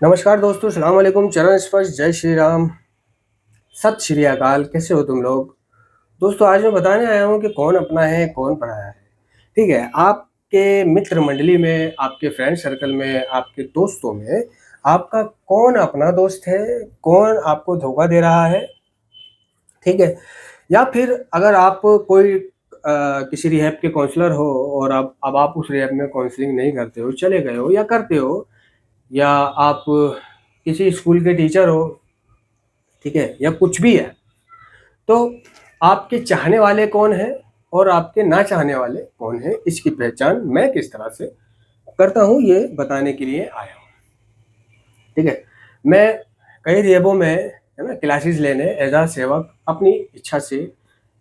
नमस्कार दोस्तों, सलाम वालेकुम, चरण स्पर्श, जय श्री राम, सत श्री अकाल। कैसे हो तुम लोग? दोस्तों, आज मैं बताने आया हूँ कि कौन अपना है, कौन पराया है। ठीक है, आपके मित्र मंडली में, आपके फ्रेंड सर्कल में, आपके दोस्तों में आपका कौन अपना दोस्त है, कौन आपको धोखा दे रहा है, ठीक है? या फिर अगर आप कोई किसी रिहैब के काउंसलर हो और अब आप उस रिहैब में काउंसलिंग नहीं करते हो, चले गए हो या करते हो, या आप किसी स्कूल के टीचर हो, ठीक है, या कुछ भी है, तो आपके चाहने वाले कौन हैं और आपके ना चाहने वाले कौन हैं, इसकी पहचान मैं किस तरह से करता हूँ, ये बताने के लिए आया हूँ। ठीक है, मैं कई रिहैबों में, है ना, क्लासेस लेने एज आ सेवक अपनी इच्छा से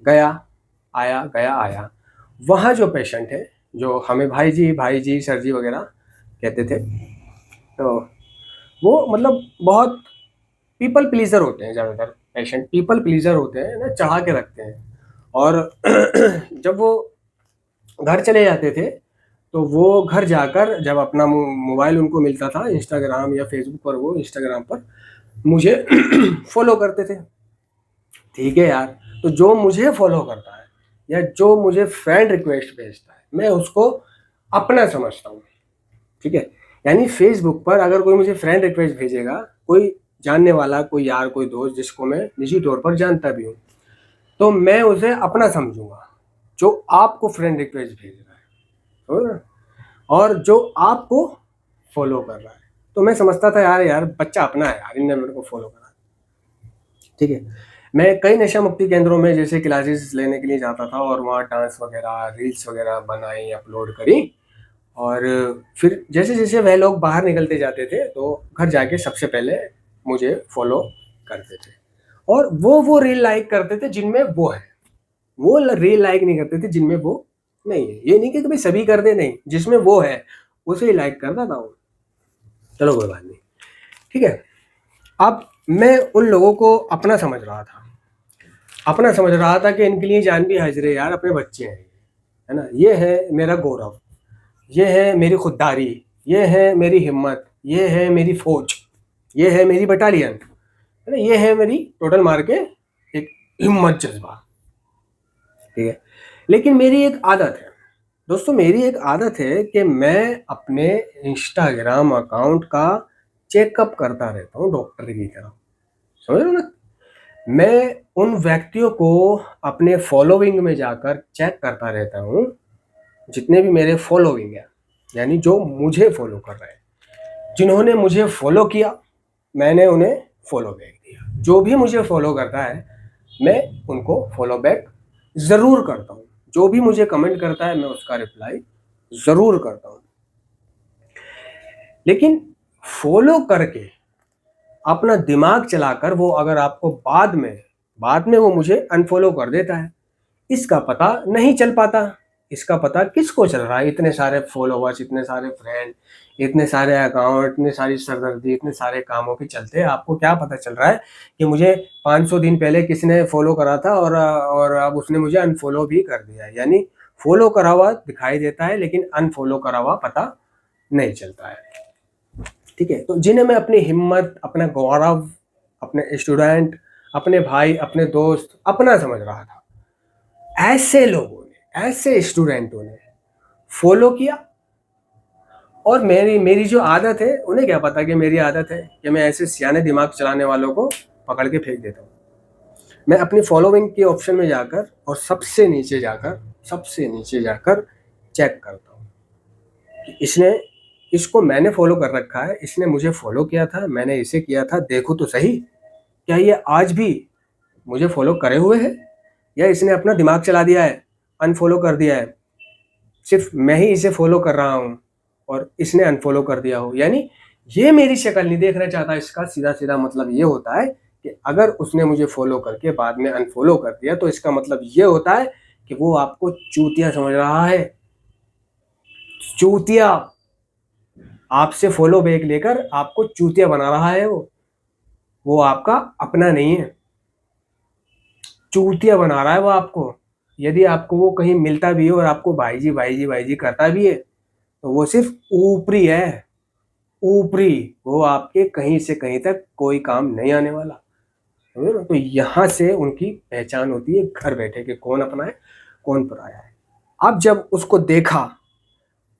गया आया, गया आया। वहाँ जो पेशेंट है, जो हमें भाई जी सर जी वगैरह कहते थे, तो वो मतलब बहुत पीपल प्लीजर होते हैं। ज़्यादातर पेशेंट पीपल प्लीजर होते हैं ना, चढ़ा के रखते हैं। और जब वो घर चले जाते थे, तो वो घर जाकर जब अपना मोबाइल उनको मिलता था, इंस्टाग्राम या फेसबुक पर, वो इंस्टाग्राम पर मुझे फॉलो करते थे। ठीक है यार, तो जो मुझे फॉलो करता है या जो मुझे फ्रेंड रिक्वेस्ट भेजता है, मैं उसको अपना समझता हूँ। ठीक है, यानी फेसबुक पर अगर कोई मुझे फ्रेंड रिक्वेस्ट भेजेगा, कोई जानने वाला, कोई यार, कोई दोस्त जिसको मैं निजी तौर पर जानता भी हूँ, तो मैं उसे अपना समझूंगा। जो आपको फ्रेंड रिक्वेस्ट भेज रहा है, समझ रहे हो? और जो आपको फॉलो कर रहा है, तो मैं समझता था यार यार बच्चा अपना है यार, इनने मेरे को फॉलो करा। ठीक है, मैं कई नशा मुक्ति केंद्रों में जैसे क्लासेस लेने के लिए जाता था, और वहाँ डांस वगैरह, रील्स वगैरह बनाई, अपलोड करी। और फिर जैसे जैसे वह लोग बाहर निकलते जाते थे, तो घर जाके सबसे पहले मुझे फॉलो करते थे। और वो रील लाइक करते थे जिनमें वो है, वो रील लाइक नहीं करते थे जिनमें वो नहीं है। ये नहीं कि भाई सभी कर दे, नहीं, जिसमें वो है उसे ही लाइक करता था वो। चलो कोई बात नहीं, ठीक है। अब मैं उन लोगों को अपना समझ रहा था, अपना समझ रहा था कि इनके लिए जान भी हाजिर है यार, अपने बच्चे हैं, है ना। ये है मेरा गौरव, ये है मेरी खुददारी, ये है मेरी हिम्मत, ये है मेरी फौज, ये है मेरी बटालियन, है ना, ये है मेरी टोटल मार के एक हिम्मत, जज्बा। ठीक है, लेकिन मेरी एक आदत है दोस्तों, मेरी एक आदत है कि मैं अपने इंस्टाग्राम अकाउंट का चेकअप करता रहता हूँ, डॉक्टर की तरह। समझ रहे हो ना? मैं उन व्यक्तियों को अपने फॉलोइंग में जाकर चेक करता रहता हूँ, जितने भी मेरे फॉलोइंग है, यानी जो मुझे फॉलो कर रहे हैं, जिन्होंने मुझे फॉलो किया, मैंने उन्हें फॉलो बैक दिया। जो भी मुझे फॉलो करता है, मैं उनको फॉलो बैक ज़रूर करता हूँ। जो भी मुझे कमेंट करता है, मैं उसका रिप्लाई ज़रूर करता हूँ। लेकिन फॉलो करके अपना दिमाग चलाकर वो अगर आपको बाद में वो मुझे अनफॉलो कर देता है, इसका पता नहीं चल पाता। इसका पता किसको चल रहा है? इतने सारे फॉलोवर्स, इतने सारे फ्रेंड, इतने सारे अकाउंट, इतनी सारी सरदर्दी, इतने सारे कामों के चलते आपको क्या पता चल रहा है कि मुझे 500 दिन पहले किसने फॉलो करा था और अब उसने मुझे अनफॉलो भी कर दिया है। यानी फॉलो करा हुआ दिखाई देता है, लेकिन अनफॉलो करा हुआ पता नहीं चलता है। ठीक है, तो जिन्हें मैं अपनी हिम्मत, अपना गौरव, अपने स्टूडेंट, अपने भाई, अपने दोस्त अपना समझ रहा था, ऐसे लोगों ने, ऐसे स्टूडेंटों ने फॉलो किया। और मेरी मेरी जो आदत है, उन्हें क्या पता कि मेरी आदत है कि मैं ऐसे सियाने दिमाग चलाने वालों को पकड़ के फेंक देता हूँ। मैं अपनी फॉलोइंग के ऑप्शन में जाकर और सबसे नीचे जाकर चेक करता हूँ कि इसको मैंने फॉलो कर रखा है, इसने मुझे फॉलो किया था, मैंने इसे किया था, देखो तो सही, क्या ये आज भी मुझे फॉलो करे हुए है, या इसने अपना दिमाग चला दिया है, अनफॉलो कर दिया है, सिर्फ मैं ही इसे फॉलो कर रहा हूँ और इसने अनफॉलो कर दिया हो। यानी ये मेरी शक्ल नहीं देखना चाहता। इसका सीधा सीधा मतलब ये होता है कि अगर उसने मुझे फॉलो करके बाद में अनफॉलो कर दिया, तो इसका मतलब ये होता है कि वो आपको चूतिया समझ रहा है। चूतिया, आपसे फॉलो बैक लेकर आपको चूतिया बना रहा है वो आपका अपना नहीं है, चूतिया बना रहा है वो आपको। यदि आपको वो कहीं मिलता भी है और आपको भाई जी भाई जी भाई जी करता भी है, तो वो सिर्फ ऊपरी है, ऊपरी, वो आपके कहीं से कहीं तक कोई काम नहीं आने वाला, समझे ना। तो यहाँ से उनकी पहचान होती है घर बैठे कि कौन अपना है कौन पराया है। अब जब उसको देखा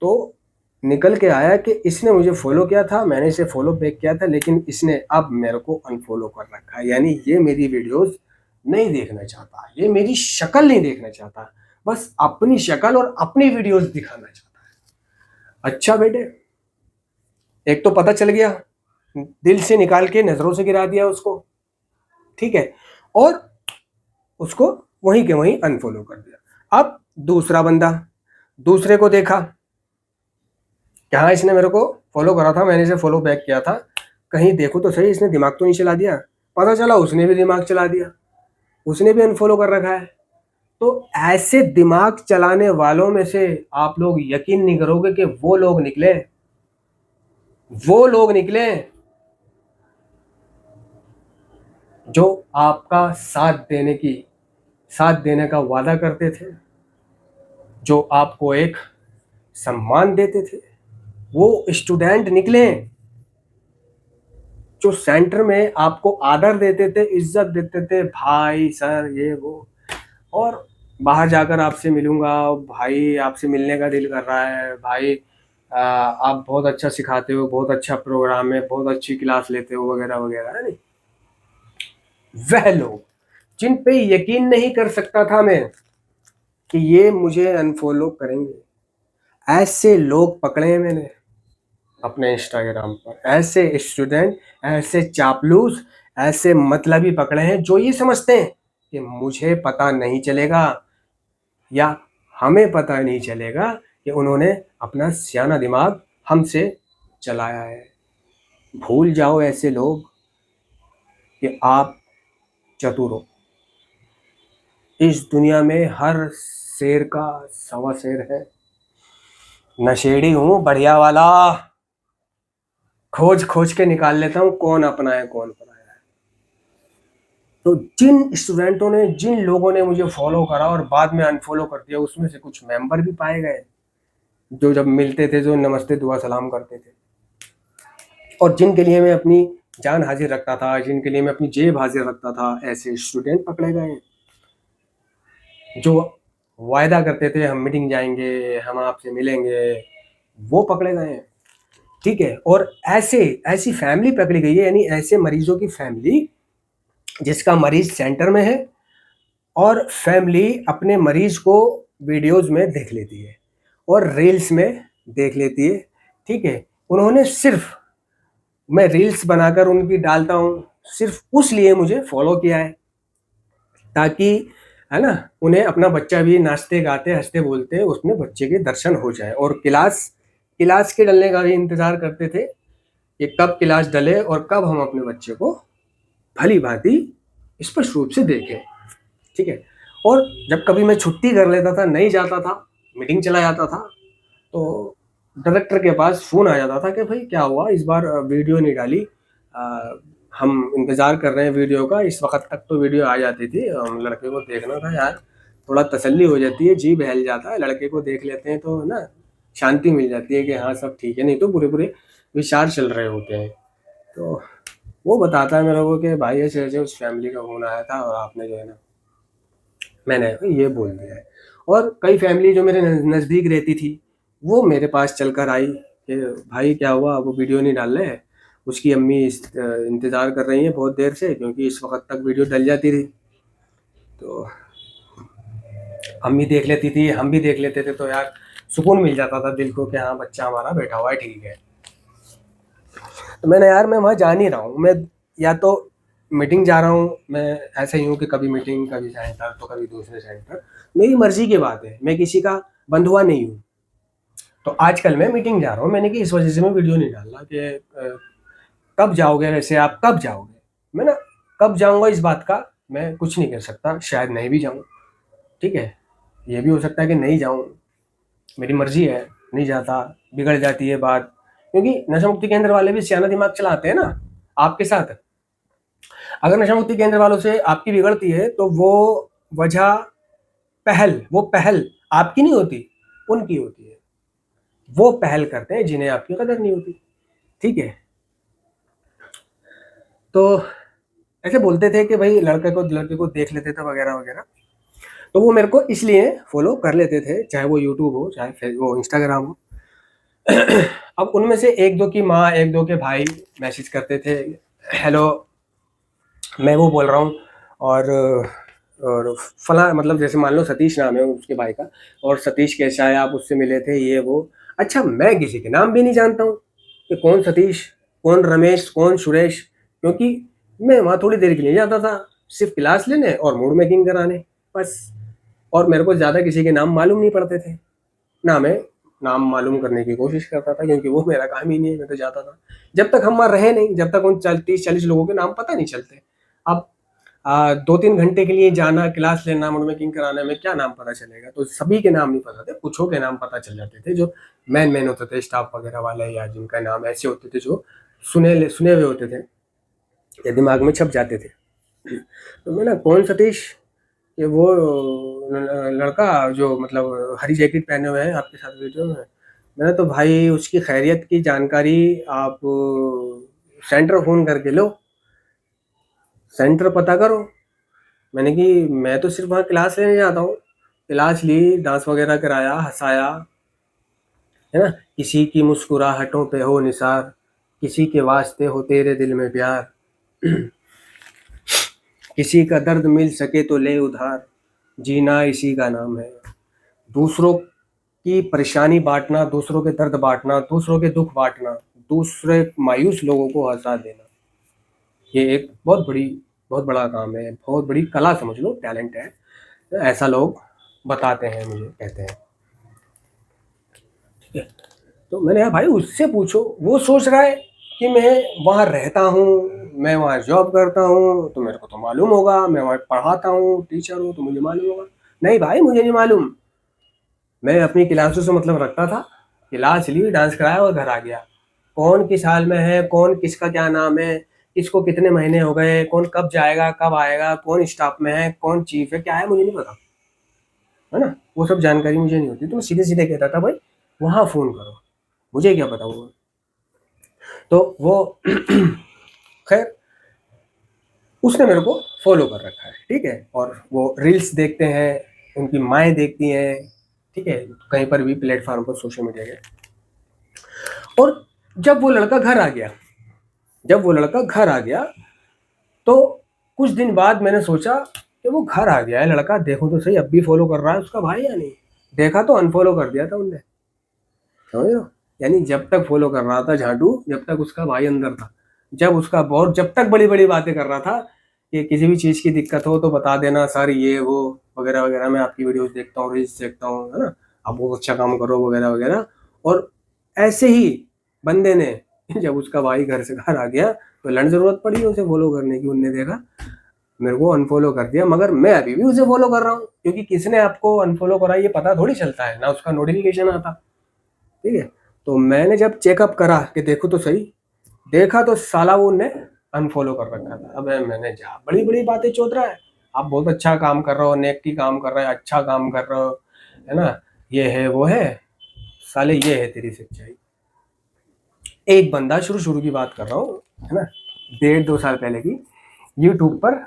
तो निकल के आया कि इसने मुझे फॉलो किया था, मैंने इसे फॉलो बैक किया था, लेकिन इसने अब मेरे को अनफॉलो कर रखा है। यानी ये मेरी वीडियोस नहीं देखना चाहता, ये मेरी शक्ल नहीं देखना चाहता, बस अपनी शक्ल और अपनी वीडियोस दिखाना चाहता है। अच्छा बेटे, एक तो पता चल गया, दिल से निकाल के नजरों से गिरा दिया उसको, ठीक है, और उसको वहीं के वहीं अनफॉलो कर दिया। अब दूसरा बंदा, दूसरे को देखा, क्या इसने मेरे को फॉलो करा था, मैंने इसे फॉलो बैक किया था, कहीं देखो तो सही इसने दिमाग तो नहीं चला दिया। पता चला उसने भी दिमाग चला दिया, उसने भी अनफॉलो कर रखा है। तो ऐसे दिमाग चलाने वालों में से आप लोग यकीन नहीं करोगे कि वो लोग निकले, वो लोग निकले जो आपका साथ देने का वादा करते थे, जो आपको एक सम्मान देते थे। वो स्टूडेंट निकले जो सेंटर में आपको आदर देते थे, इज्जत देते थे, भाई सर ये वो, और बाहर जाकर आपसे मिलूंगा भाई, आपसे मिलने का दिल कर रहा है भाई, आप बहुत अच्छा सिखाते हो, बहुत अच्छा प्रोग्राम है, बहुत अच्छी क्लास लेते हो, वगैरह वगैरह, है नहीं। वह लोग जिन पे यकीन नहीं कर सकता था मैं कि ये मुझे अनफॉलो करेंगे, ऐसे लोग पकड़े हैं मैंने अपने इंस्टाग्राम पर। ऐसे स्टूडेंट, ऐसे चापलूस, ऐसे मतलबी पकड़े हैं जो ये समझते हैं कि मुझे पता नहीं चलेगा या हमें पता नहीं चलेगा कि उन्होंने अपना सियाना दिमाग हमसे चलाया है। भूल जाओ ऐसे लोग कि आप चतुर हो। इस दुनिया में हर शेर का सवा शेर है। नशेड़ी हूं बढ़िया वाला, खोज खोज के निकाल लेता हूं कौन अपना है कौन पराया है। तो जिन स्टूडेंटों ने, जिन लोगों ने मुझे फॉलो करा और बाद में अनफॉलो कर दिया, उसमें से कुछ मेंबर भी पाए गए जो जब मिलते थे जो नमस्ते दुआ सलाम करते थे, और जिनके लिए मैं अपनी जान हाजिर रखता था, जिनके लिए मैं अपनी जेब हाजिर रखता था, ऐसे स्टूडेंट पकड़े गए जो वायदा करते थे हम मीटिंग जाएंगे, हम आपसे मिलेंगे, वो पकड़े गए हैं, ठीक है। और ऐसी फैमिली पकड़ी गई है, यानी ऐसे मरीजों की फैमिली जिसका मरीज सेंटर में है और फैमिली अपने मरीज को वीडियोस में देख लेती है और रील्स में देख लेती है, ठीक है। उन्होंने सिर्फ, मैं रील्स बनाकर उनकी डालता हूँ, सिर्फ उस लिए मुझे फॉलो किया है ताकि, है ना, उन्हें अपना बच्चा भी नाचते गाते हंसते बोलते उसमें बच्चे के दर्शन हो जाए, और क्लास क्लास के डलने का भी इंतजार करते थे कि कब क्लास डले और कब हम अपने बच्चे को भली भांति स्पष्ट रूप से देखें, ठीक है। और जब कभी मैं छुट्टी कर लेता था, नहीं जाता था, मीटिंग चला जाता था, तो डायरेक्टर के पास फ़ोन आ जाता था कि भाई क्या हुआ इस बार वीडियो नहीं डाली, हम इंतज़ार कर रहे हैं वीडियो का। इस वक्त तक तो वीडियो आ जाती थी, लड़के को देखना था यार, थोड़ा तसल्ली हो जाती है, जी बहल जाता है, लड़के को देख लेते हैं तो ना शांति मिल जाती है कि हाँ सब ठीक है, नहीं तो बुरे बुरे विचार चल रहे होते हैं। तो वो बताता है मेरे को कि भाई ऐसे ऐसे उस फैमिली का फ़ोन आया था और आपने जो है ना, मैंने ये बोल दिया है। और कई फैमिली जो मेरे नज़दीक रहती थी वो मेरे पास चलकर आई कि भाई क्या हुआ, वो वीडियो नहीं डाल रहे, उसकी अम्मी इंतज़ार कर रही हैं बहुत देर से क्योंकि इस वक्त तक वीडियो डल जाती थी। तो अम्मी देख लेती थी, हम भी देख लेते थे, तो यार सुकून मिल जाता था दिल को कि हाँ बच्चा हमारा बैठा हुआ है, ठीक है। तो मैंने, यार मैं वहाँ जा नहीं रहा हूँ, मैं या तो मीटिंग जा रहा हूँ, मैं ऐसे ही हूँ कि कभी मीटिंग कभी सेंटर तो कभी दूसरे सेंटर, मेरी मर्जी की बात है, मैं किसी का बंधुआ नहीं हूँ। तो आजकल मैं मीटिंग जा रहा हूँ, मैंने कि इस वजह से मैं वीडियो नहीं डाल रहा कि कब जाओगे, वैसे आप कब जाओगे, मैं ना कब जाऊँगा इस बात का मैं कुछ नहीं कर सकता, शायद नहीं भी जाऊँ, ठीक है। ये भी हो सकता है कि नहीं जाऊँ, मेरी मर्जी है, नहीं जाता, बिगड़ जाती है बात, क्योंकि नशा मुक्ति केंद्र वाले भी सियाना दिमाग चलाते हैं ना आपके साथ। अगर नशा मुक्ति केंद्र वालों से आपकी बिगड़ती है तो वजह वो पहल आपकी नहीं होती, उनकी होती है। वो पहल करते हैं जिन्हें आपकी कदर नहीं होती। ठीक है। तो ऐसे बोलते थे कि भाई लड़के को देख लेते थे वगैरह वगैरह, तो वो मेरे को इसलिए फॉलो कर लेते थे, चाहे वो यूट्यूब हो चाहे वो इंस्टाग्राम हो। अब उनमें से एक दो की माँ, एक दो के भाई मैसेज करते थे, हेलो मैं वो बोल रहा हूँ, और फला, मतलब जैसे मान लो सतीश नाम है उसके भाई का, और सतीश कैसा है, आप उससे मिले थे, ये वो। अच्छा, मैं किसी के नाम भी नहीं जानता हूँ कि कौन सतीश, कौन रमेश, कौन सुरेश, क्योंकि मैं वहाँ थोड़ी देर के लिए जाता था, सिर्फ क्लास लेने और मूड मेकिंग कराने, बस। और मेरे को ज़्यादा किसी के नाम मालूम नहीं पड़ते थे, ना मैं नाम मालूम करने की कोशिश करता था, क्योंकि वो मेरा काम ही नहीं है। मैं तो जाता था, जब तक हम वहाँ रहे नहीं, जब तक उन 30-40 लोगों के नाम पता नहीं चलते। अब 2-3 घंटे के लिए जाना, क्लास लेना, मूड मेकिंग कराने में क्या नाम पता चलेगा, तो सभी के नाम नहीं पता थे, कुछों के नाम पता चल जाते थे, जो मेन होते थे, स्टाफ वगैरह वाले, या जिनका नाम ऐसे होते थे जो सुने हुए होते थे या दिमाग में छप जाते थे। तो मैं ना, कौन सतीश, ये वो लड़का जो मतलब हरी जैकेट पहने हुए हैं आपके साथ वीडियो में, मैंने तो भाई उसकी खैरियत की जानकारी आप सेंटर फ़ोन करके लो, सेंटर पता करो। मैंने कि मैं तो सिर्फ वहाँ क्लास लेने जाता हूँ, क्लास ली, डांस वगैरह कराया, हंसाया, है ना, किसी की मुस्कुराहटों पे हो निसार, किसी के वास्ते हो तेरे दिल में प्यार, किसी का दर्द मिल सके तो ले उधार, जीना इसी का नाम है। दूसरों की परेशानी बांटना, दूसरों के दर्द बांटना, दूसरों के दुख बांटना, दूसरे मायूस लोगों को हंसा देना, ये एक बहुत बड़ा काम है, बहुत बड़ी कला समझ लो, टैलेंट है, ऐसा लोग बताते हैं, मुझे कहते हैं। ठीक है, तो मैंने कहा भाई उससे पूछो, वो सोच रहा है कि मैं वहाँ रहता हूँ, मैं वहाँ जॉब करता हूँ, तो मेरे को तो मालूम होगा, मैं वहाँ पढ़ाता हूँ, टीचर हूँ, तो मुझे मालूम होगा। नहीं भाई, मुझे नहीं मालूम, मैं अपनी क्लासों से मतलब रखता था, क्लास ली, डांस कराया और घर आ गया। कौन किस हाल में है, कौन किसका क्या नाम है, किसको कितने महीने हो गए, कौन कब जाएगा कब आएगा, कौन स्टाफ में है, कौन चीफ है, क्या है, मुझे नहीं पता, है ना, वो सब जानकारी मुझे नहीं होती। तो मैं सीधे सीधे कहता था भाई वहाँ फ़ोन करो, मुझे क्या पता वो। तो वो खैर, उसने मेरे को फॉलो कर रखा है, ठीक है, और वो रील्स देखते हैं, उनकी माएँ देखती हैं, ठीक है, कहीं पर भी प्लेटफॉर्म पर, सोशल मीडिया के। और जब वो लड़का घर आ गया, तो कुछ दिन बाद मैंने सोचा कि वो घर आ गया है लड़का, देखो तो सही, अब भी फॉलो कर रहा है उसका भाई या नहीं। देखा तो अनफॉलो कर दिया था उनने, समझ रहे हो, यानी जब तक फॉलो कर रहा था झाटू, जब तक उसका भाई अंदर था, जब उसका बहुत, जब तक बड़ी बड़ी बातें कर रहा था कि किसी भी चीज़ की दिक्कत हो तो बता देना सर, ये वो वगैरह वगैरह, मैं आपकी वीडियोस देखता हूँ, रील्स देखता हूँ, है ना, आप बहुत अच्छा काम करो वगैरह वगैरह। और ऐसे ही बंदे ने जब उसका भाई घर से घर आ गया, तो लड़ जरूरत पड़ी उसे फॉलो करने की, उनने देखा मेरे को अनफॉलो कर दिया, मगर मैं अभी भी उसे फॉलो कर रहा हूँ, क्योंकि किसने आपको अनफॉलो करा ये पता थोड़ी चलता है ना, उसका नोटिफिकेशन आता। ठीक है, तो मैंने जब चेकअप करा कि देखो तो सही, देखा तो साला वो ने अनफॉलो कर रखा था। अब मैंने जा बड़ी बड़ी बातें चोद रहा है, आप बहुत अच्छा काम कर रहे हो, नेक की काम कर रहे हो, अच्छा काम कर रहे हो, है ना, ये है वो है, साले ये है तेरी सच्चाई। एक बंदा, शुरू शुरू की बात कर रहा हूँ, है ना, 1.5-2 साल पहले की, यूट्यूब पर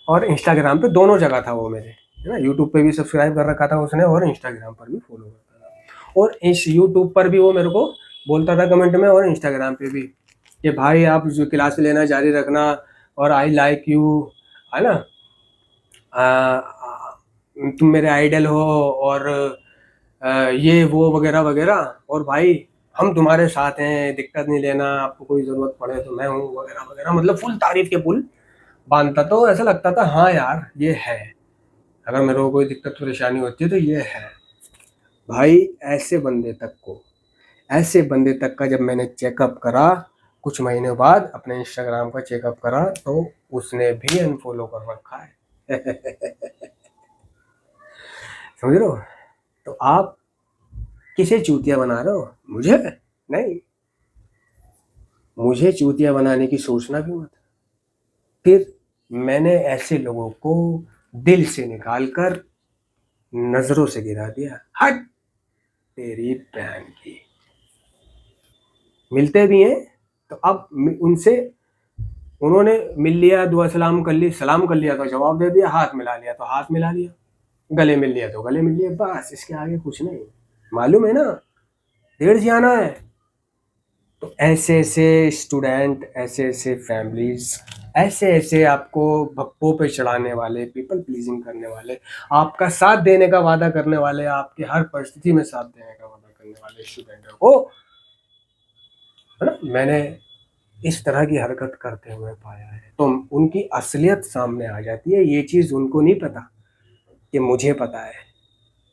और इंस्टाग्राम पे दोनों जगह था वो मेरे, है ना, यूट्यूब पे भी सब्सक्राइब कर रखा था उसने, और इंस्टाग्राम पर भी फॉलो करता था। और इस यूट्यूब पर भी वो मेरे को बोलता था कमेंट में, और इंस्टाग्राम पे भी, कि भाई आप जो क्लास लेना जारी रखना, और आई लाइक यू, है ना, तुम मेरे आइडल हो, और ये वो वगैरह वगैरह, और भाई हम तुम्हारे साथ हैं, दिक्कत नहीं लेना, आपको कोई ज़रूरत पड़े तो मैं हूँ, वगैरह वगैरह, मतलब फुल तारीफ के पुल बांधता। तो ऐसा लगता था हाँ यार ये है, अगर मेरे को कोई दिक्कत परेशानी होती है तो ये है भाई। ऐसे बंदे तक का जब मैंने चेकअप करा, कुछ महीने बाद अपने इंस्टाग्राम का चेकअप करा, तो उसने भी अनफॉलो कर रखा है। समझ रहे हो, तो आप किसे चूतिया बना रहे हो, मुझे नहीं, मुझे चूतिया बनाने की सोचना भी मत। फिर मैंने ऐसे लोगों को दिल से निकाल कर नजरों से गिरा दिया, हट तेरी बहन की। मिलते भी हैं तो अब उनसे उन्होंने मिल लिया, दुआ सलाम कर ली, सलाम कर लिया तो जवाब दे दिया, हाथ मिला लिया तो हाथ मिला लिया, गले मिल लिया तो गले मिल लिया, बस इसके आगे कुछ नहीं। मालूम है ना, डेढ़ जाना है। तो ऐसे ऐसे स्टूडेंट, ऐसे ऐसे फैमिलीज, ऐसे ऐसे आपको भप्पों पे चढ़ाने वाले, पीपल प्लीजिंग करने वाले, आपका साथ देने का वादा करने वाले, आपके हर परिस्थिति में साथ देने का वादा करने वाले स्टूडेंटों को, है ना, मैंने इस तरह की हरकत करते हुए पाया है। तो उनकी असलियत सामने आ जाती है। ये चीज़ उनको नहीं पता कि मुझे पता है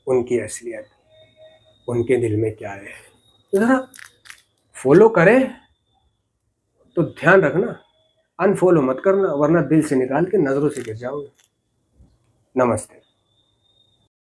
उनकी असलियत, उनके दिल में क्या है। ज़रा फॉलो करें तो ध्यान रखना, अनफॉलो मत करना, वरना दिल से निकाल के नज़रों से गिर जाओगे। नमस्ते।